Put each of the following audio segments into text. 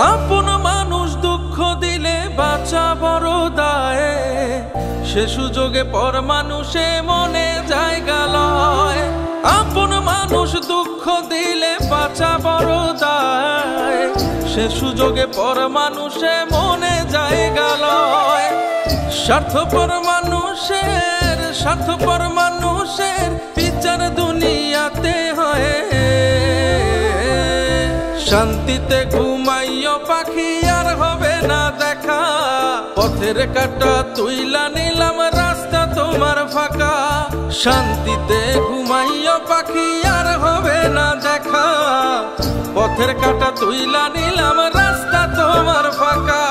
আপন মানুষ দুঃখ দিলে বাঁচা বড় দায়ে, সে সুযোগে পর মানুষে মনে জায়গা লয়। আপন মানুষ দুঃখ দিলে বাঁচা বড় দায়ে, সে সুযোগে পর মানুষে মনে জায়গা লয়। স্বার্থপর মানুষের বিচার দুনিয়াতে হয়। শান্তিতে ঘুমাইও পাখি আর হবে না দেখা, পথের কাঁটা তুইলা নিলাম রাস্তা তোমার ফাঁকা। শান্তিতে ঘুমাইও পাখি আর হবে না দেখা, পথের কাঁটা তুইলা নিলাম রাস্তা তোমার ফাঁকা।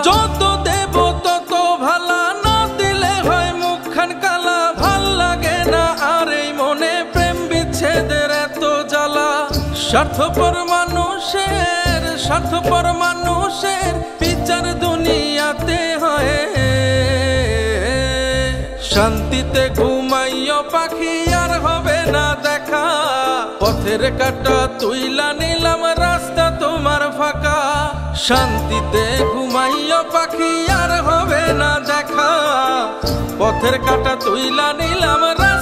যত দেব তত ভালা, না দিলে হয় মুখখান কালা। ভাল লাগে না আর এই মনে প্রেম বিচ্ছেদের এত জ্বালা। স্বার্থপর মানুষের বিচার দুনিয়াতে হয়। শান্তিতে ঘুমাইও পাখি আর হবে না দেখা, পথের কাঁটা তুইলা নিলাম রাস্তা তোমার ফাঁকা। শান্তিতে ঘুমাইও পাখি আর হবে না দেখা, পথের কাঁটা তুইলা নিলাম রাস্তা।